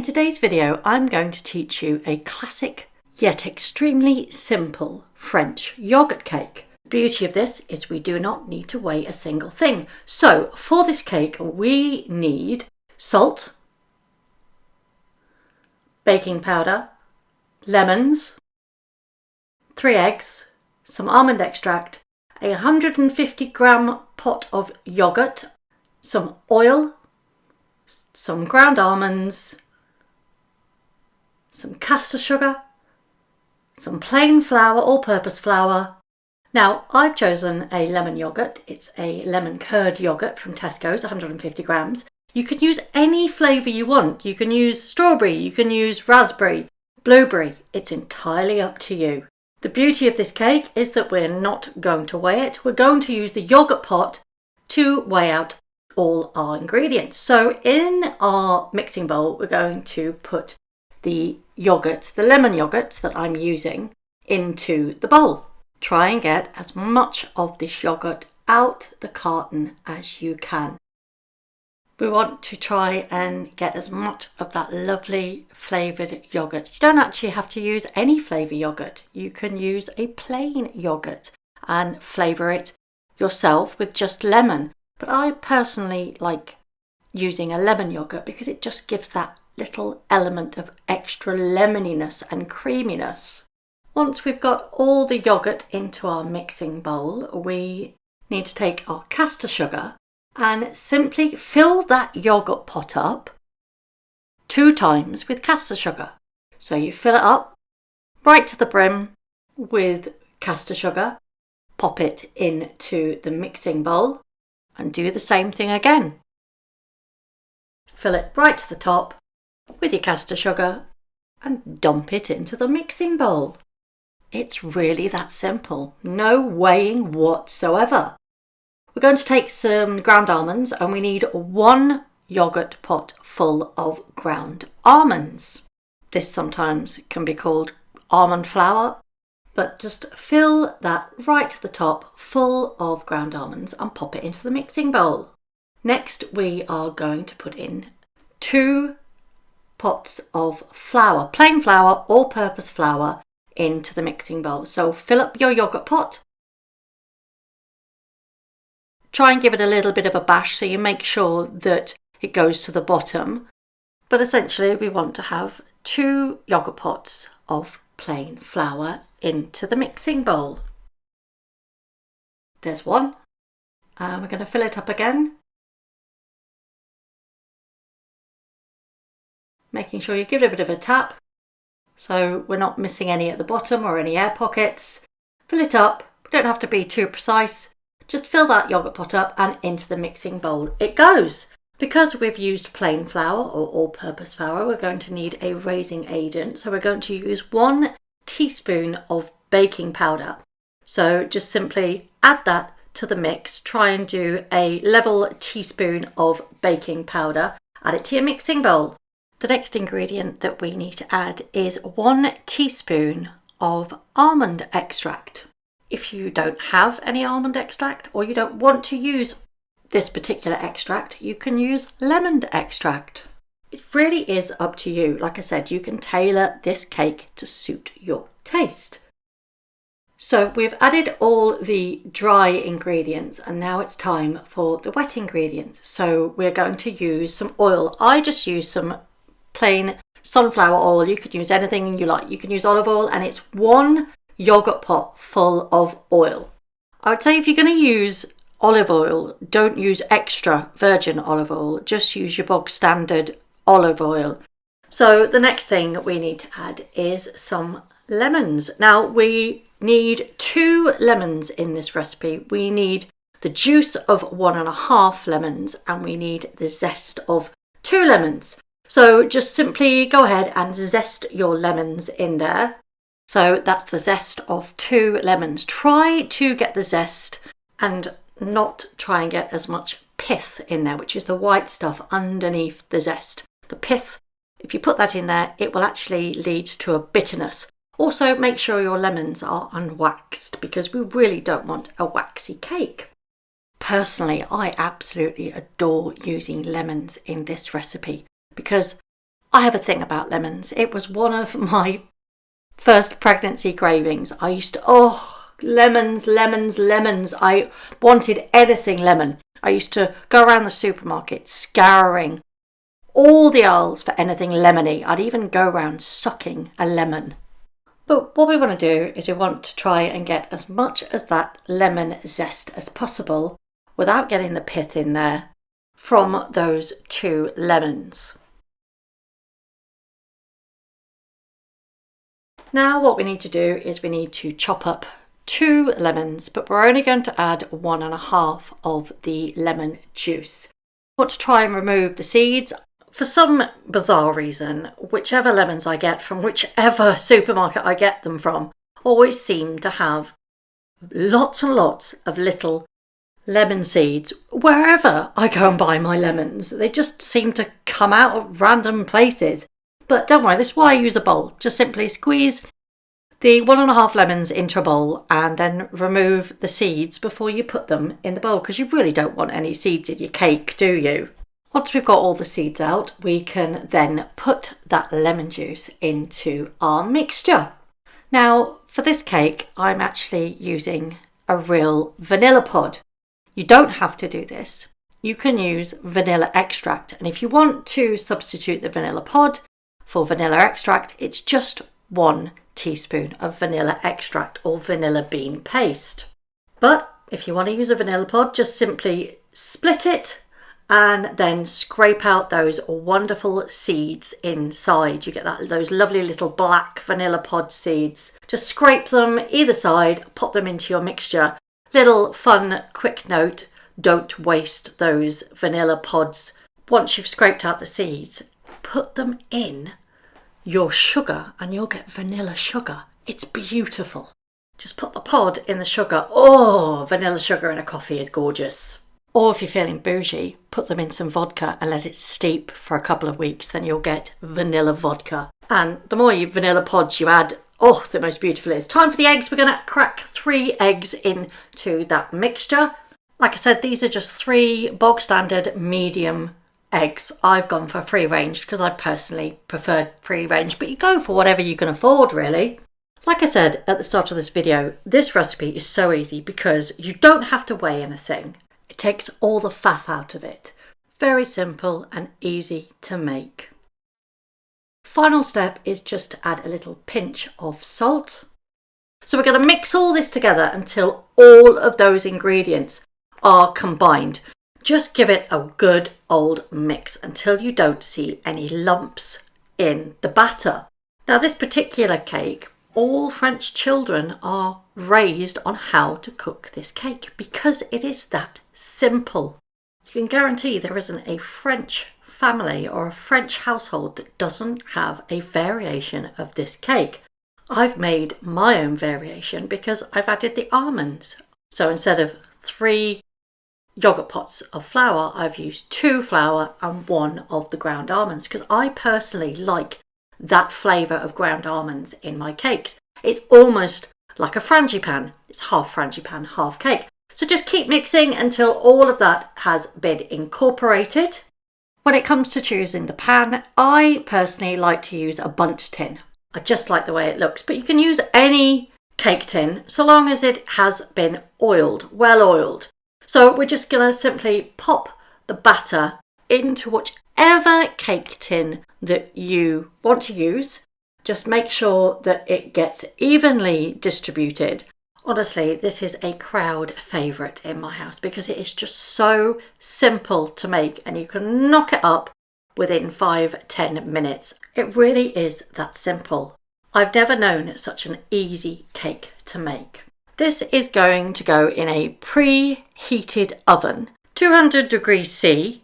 today's video, I'm going to teach you a classic yet extremely simple French yogurt cake. The beauty of this is we do not need to weigh a single thing. So for this cake, we need salt, baking powder, lemons, 3 eggs, some almond extract, a 150 gram pot of yoghurt, some oil, some ground almonds, some caster sugar, some plain flour, all-purpose flour. Now I've chosen a lemon yoghurt. It's a lemon curd yoghurt from Tesco's, 150 grams. You can use any flavour you want. You can use strawberry, you can use raspberry, blueberry. It's entirely up to you. The beauty of this cake is that we're not going to weigh it. We're going to use the yoghurt pot to weigh out all our ingredients. So in our mixing bowl, we're going to put the yogurt, the lemon yogurt that I'm using, into the bowl. Try and get as much of this yogurt out the carton as you can. We want to try and get as much of that lovely flavoured yogurt. You don't actually have to use any flavour yogurt. You can use a plain yogurt and flavour it yourself with just lemon. But I personally like using a lemon yogurt because it just gives that little element of extra lemoniness and creaminess. Once we've got all the yogurt into our mixing bowl, we need to take our caster sugar and simply fill that yogurt pot up 2 times with caster sugar. So you fill it up right to the brim with caster sugar, pop it into the mixing bowl and do the same thing again. Fill it right to the top with your caster sugar and dump it into the mixing bowl. It's really that simple. No weighing whatsoever. We're going to take some ground almonds and we need 1 yogurt pot full of ground almonds. This sometimes can be called almond flour, but just fill that right to the top full of ground almonds and pop it into the mixing bowl. Next, we are going to put in 2 pots of flour, plain flour, all-purpose flour, into the mixing bowl. So fill up your yogurt pot. Try and give it a little bit of a bash so you make sure that it goes to the bottom. But essentially we want to have 2 yogurt pots of plain flour into the mixing bowl. There's 1. And we're going to fill it up again. Making sure you give it a bit of a tap so we're not missing any at the bottom or any air pockets. Fill it up. We don't have to be too precise. Just fill that yogurt pot up and into the mixing bowl it goes. Because we've used plain flour or all-purpose flour, we're going to need a raising agent. So we're going to use 1 teaspoon of baking powder. So just simply add that to the mix. Try and do a level teaspoon of baking powder. Add it to your mixing bowl. The next ingredient that we need to add is 1 teaspoon of almond extract. If you don't have any almond extract or you don't want to use this particular extract, you can use lemon extract. It really is up to you. Like I said, you can tailor this cake to suit your taste. So we've added all the dry ingredients and now it's time for the wet ingredient. So we're going to use some oil. I just use some plain sunflower oil. You could use anything you like. You can use olive oil and it's 1 yogurt pot full of oil. I would say if you're going to use olive oil, don't use extra virgin olive oil. Just use your bog standard olive oil. So the next thing we need to add is some lemons. Now we need 2 lemons in this recipe. We need the juice of 1.5 lemons and we need the zest of 2 lemons. So just simply go ahead and zest your lemons in there. So that's the zest of 2 lemons. Try to get the zest and not try and get as much pith in there, which is the white stuff underneath the zest. The pith, if you put that in there, it will actually lead to a bitterness. Also, make sure your lemons are unwaxed because we really don't want a waxy cake. Personally, I absolutely adore using lemons in this recipe because I have a thing about lemons. It was one of my first pregnancy cravings. I used to, lemons, lemons, lemons. I wanted anything lemon. I used to go around the supermarket scouring all the aisles for anything lemony. I'd even go around sucking a lemon. But what we want to do is we want to try and get as much as that lemon zest as possible without getting the pith in there from those 2 lemons. Now what we need to do is we need to chop up 2 lemons, but we're only going to add 1.5 of the lemon juice. I want to try and remove the seeds. For some bizarre reason, whichever lemons I get from whichever supermarket I get them from always seem to have lots and lots of little lemon seeds wherever I go and buy my lemons. They just seem to come out of random places. But don't worry, this is why I use a bowl. Just simply squeeze the 1.5 lemons into a bowl and then remove the seeds before you put them in the bowl, because you really don't want any seeds in your cake, do you? Once we've got all the seeds out, we can then put that lemon juice into our mixture. Now, for this cake, I'm actually using a real vanilla pod. You don't have to do this. You can use vanilla extract. And if you want to substitute the vanilla pod for vanilla extract, it's just 1 teaspoon of vanilla extract or vanilla bean paste. But if you want to use a vanilla pod, just simply split it and then scrape out those wonderful seeds inside. You get those lovely little black vanilla pod seeds. Just scrape them either side, pop them into your mixture. Little fun quick note, don't waste those vanilla pods. Once you've scraped out the seeds, put them in your sugar and you'll get vanilla sugar. It's beautiful. Just put the pod in the sugar. Oh, vanilla sugar in a coffee is gorgeous. Or if you're feeling bougie, put them in some vodka and let it steep for a couple of weeks. Then you'll get vanilla vodka. And the more vanilla pods you add, the most beautiful it is. Time for the eggs. We're going to crack 3 eggs into that mixture. Like I said, these are just 3 bog standard medium eggs. I've gone for free range because I personally prefer free range, but you go for whatever you can afford, really. Like I said at the start of this video, this recipe is so easy because you don't have to weigh anything. It takes all the faff out of it. Very simple and easy to make. Final step is just to add a little pinch of salt. So we're going to mix all this together until all of those ingredients are combined. Just give it a good old mix until you don't see any lumps in the batter. Now this particular cake, all French children are raised on how to cook this cake because it is that simple. You can guarantee there isn't a French family or a French household that doesn't have a variation of this cake. I've made my own variation because I've added the almonds. So instead of 3 yogurt pots of flour, I've used 2 flour and 1 of the ground almonds because I personally like that flavour of ground almonds in my cakes. It's almost like a frangipan. It's half frangipan, half cake. So just keep mixing until all of that has been incorporated. When it comes to choosing the pan, I personally like to use a bundt tin. I just like the way it looks, but you can use any cake tin so long as it has been oiled, well oiled. So we're just going to simply pop the batter into whichever cake tin that you want to use. Just make sure that it gets evenly distributed. Honestly, this is a crowd favourite in my house because it is just so simple to make and you can knock it up within 5-10 minutes. It really is that simple. I've never known such an easy cake to make. This is going to go in a preheated oven, 200 degrees C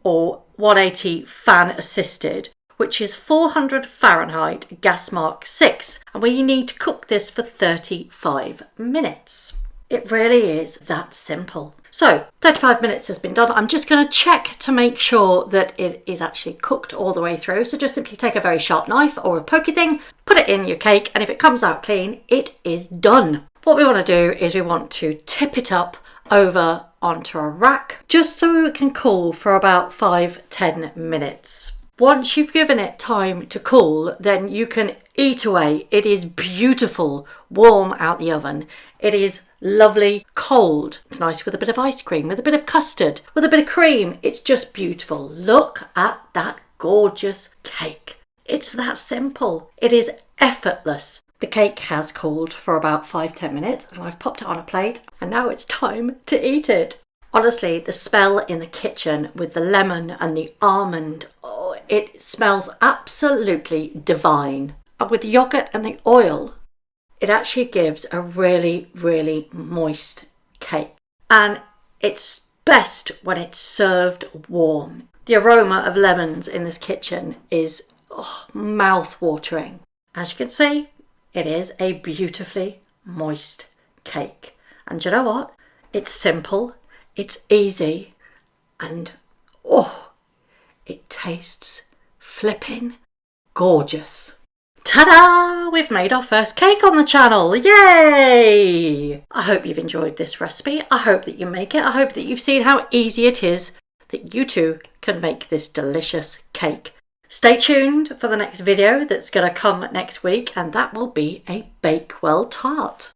or 180 fan assisted, which is 400 Fahrenheit, gas mark 6, and we need to cook this for 35 minutes. It really is that simple. So 35 minutes has been done. I'm just going to check to make sure that it is actually cooked all the way through. So just simply take a very sharp knife or a pokey thing, put it in your cake, and if it comes out clean, it is done. What we want to do is we want to tip it up over onto a rack just so it can cool for about 5-10 minutes. Once you've given it time to cool, then you can eat away. It is beautiful, warm out the oven. It is lovely, cold. It's nice with a bit of ice cream, with a bit of custard, with a bit of cream. It's just beautiful. Look at that gorgeous cake. It's that simple. It is effortless. The cake has cooled for about 5-10 minutes and I've popped it on a plate and now it's time to eat it. Honestly, the smell in the kitchen with the lemon and the almond, oh, it smells absolutely divine. And with the yogurt and the oil, it actually gives a really, really moist cake. And it's best when it's served warm. The aroma of lemons in this kitchen is mouth-watering. As you can see, it is a beautifully moist cake. And you know what? It's simple. It's easy and it tastes flipping gorgeous. Ta-da! We've made our first cake on the channel. Yay! I hope you've enjoyed this recipe. I hope that you make it. I hope that you've seen how easy it is that you too can make this delicious cake. Stay tuned for the next video that's going to come next week, and that will be a Bakewell tart.